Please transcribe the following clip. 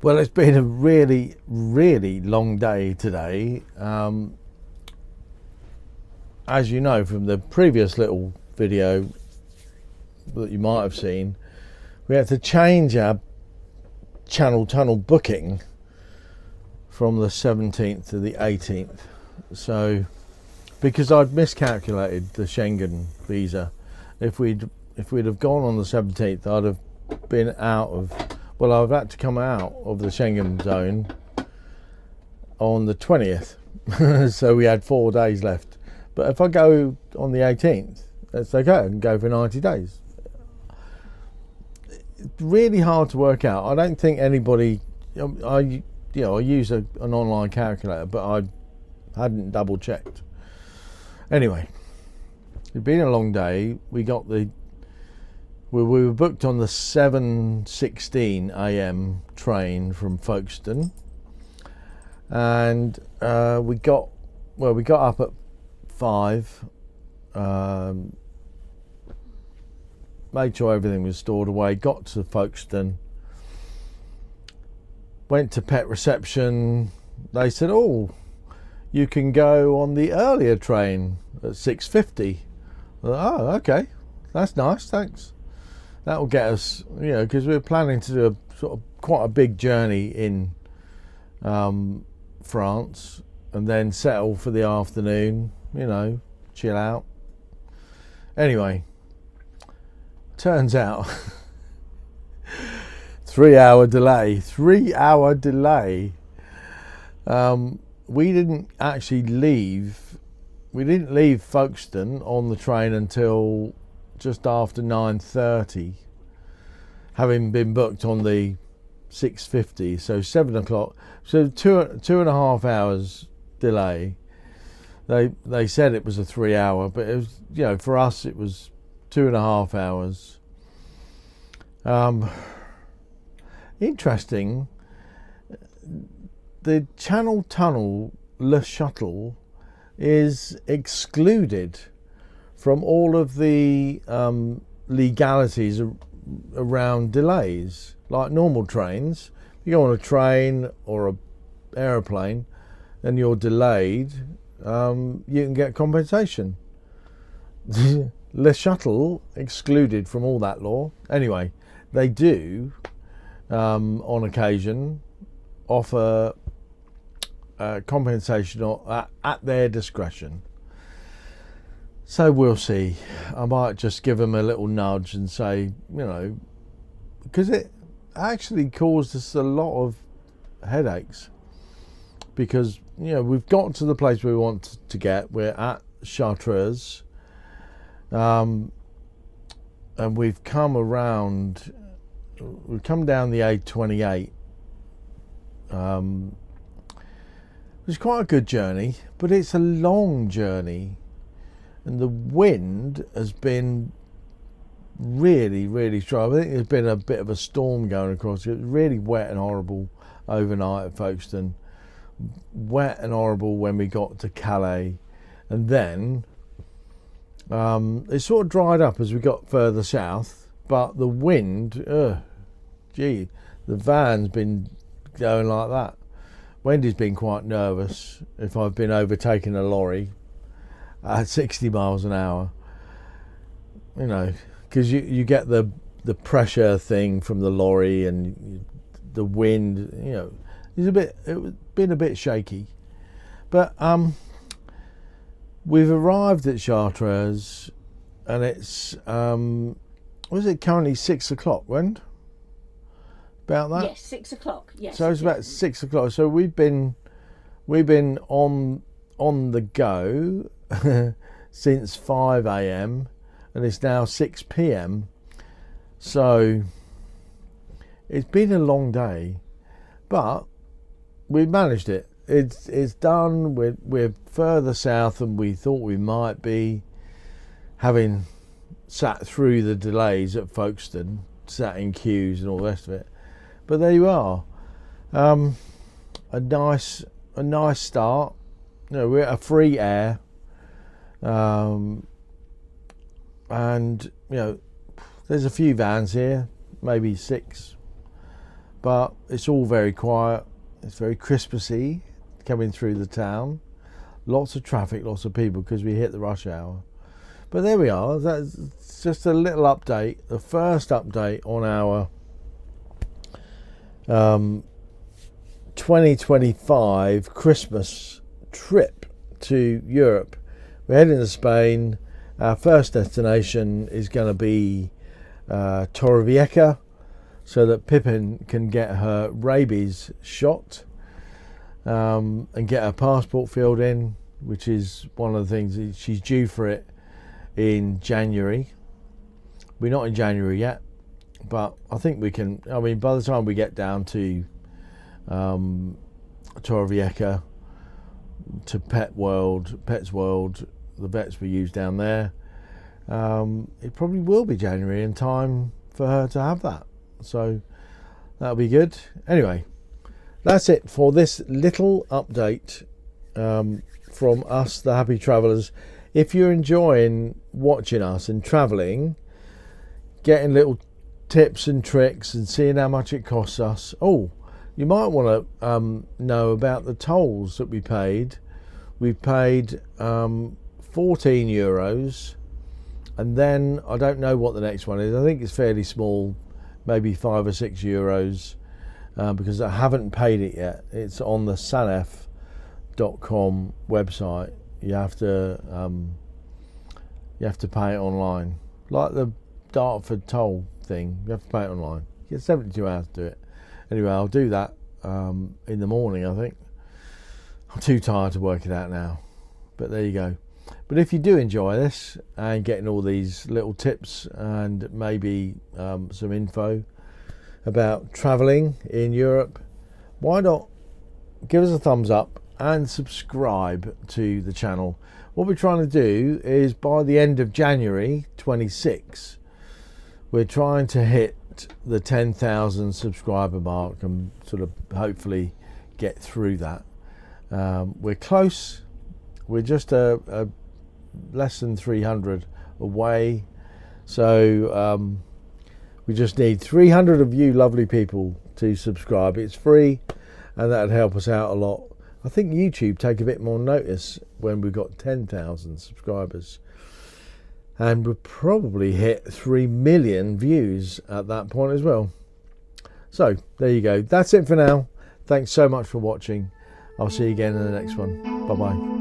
Well, it's been a really, really long day today. As you know from the previous little video that you might have seen, we had to change our Channel Tunnel booking from the 17th to the 18th. So, because I'd miscalculated the Schengen visa, if we'd have gone on the 17th, I'd have been out of. Well, I've had to come out of the Schengen zone on the 20th, so we had 4 days left. But if I go on the 18th, it's okay. I can go for 90 days. It's really hard to work out. I don't think anybody. I use an online calculator, but I hadn't double checked. Anyway, it's been a long day. We were booked on the 7:16 a.m. train from Folkestone, and we got up at 5. Made sure everything was stored away. Got to Folkestone. Went to pet reception. They said, "Oh, you can go on the earlier train at 6:50." Oh, okay, that's nice. Thanks. That will get us, because we were planning to do a sort of quite a big journey in France, and then settle for the afternoon. Chill out. Anyway, turns out 3-hour delay. 3-hour delay. We didn't actually leave. We didn't leave Folkestone on the train until just after 9:30, having been booked on the 6:50, so 7 o'clock. So two and a half hours delay. They said it was a 3-hour, but it was, for us it was 2.5 hours. Interesting. The Channel Tunnel Le Shuttle is excluded from all of the legalities around delays, like normal trains. If you go on a train or an aeroplane and you're delayed, you can get compensation. Le Shuttle excluded from all that law. Anyway, they do on occasion offer compensation at their discretion. So we'll see. I might just give them a little nudge and say, because it actually caused us a lot of headaches. Because, we've got to the place we want to get. We're at Chartres. And we've come down the A28. It's quite a good journey, but it's a long journey. And the wind has been really, really strong. I think there's been a bit of a storm going across. It was really wet and horrible overnight at Folkestone. Wet and horrible when we got to Calais. And then it sort of dried up as we got further south. But the wind, the van's been going like that. Wendy's been quite nervous if I've been overtaking a lorry at 60 miles an hour, because you get the pressure thing from the lorry and the wind, it's been a bit shaky. But we've arrived at Chartres, and it's was it currently 6 o'clock? When? About that? Yes, 6 o'clock. Yes. So it's about 6 o'clock. So we've been on the go since 5 a.m. and it's now 6 p.m. So it's been a long day, but we've managed it. It's done. We're further south than we thought we might be, having sat through the delays at Folkestone, sat in queues and all the rest of it. But there you are. A nice start. We're at a free air. And there's a few vans here, maybe 6, but it's all very quiet. It's very Christmassy coming through the town. Lots of traffic, lots of people because we hit the rush hour. But there we are. That's just a little update. The first update on our 2025 Christmas trip to Europe. We're heading to Spain. Our first destination is going to be Torrevieja, so that Pippin can get her rabies shot and get her passport filled in, which is one of the things. She's due for it in January. We're not in January yet, but I think we can. I mean, by the time we get down to Torrevieja, to Pets World, the vets we use down there, it probably will be January in time for her to have that. So that'll be good. Anyway, that's it for this little update from us, the Happy Travellers. If you're enjoying watching us and travelling, getting little tips and tricks and seeing how much it costs us, you might want to know about the tolls that we paid. We paid €14, and then I don't know what the next one is. I think it's fairly small, maybe €5 or €6, because I haven't paid it yet. It's on the sanef.com website. You have to pay it online, like the Dartford toll thing. You have to pay it online. You get 72 hours to do it. Anyway, I'll do that in the morning, I think. I'm too tired to work it out now, but there you go. But if you do enjoy this and getting all these little tips and maybe some info about travelling in Europe, why not give us a thumbs up and subscribe to the channel. What we're trying to do is, by the end of January 26, we're trying to hit the 10,000 subscriber mark and sort of hopefully get through that. We're close. We're just a less than 300 away, so we just need 300 of you lovely people to subscribe. It's free, and that'd help us out a lot. I think YouTube take a bit more notice when we've got 10,000 subscribers, and we'll probably hit 3 million views at that point as well. So there you go. That's it for now. Thanks so much for watching. I'll see you again in the next one. Bye bye.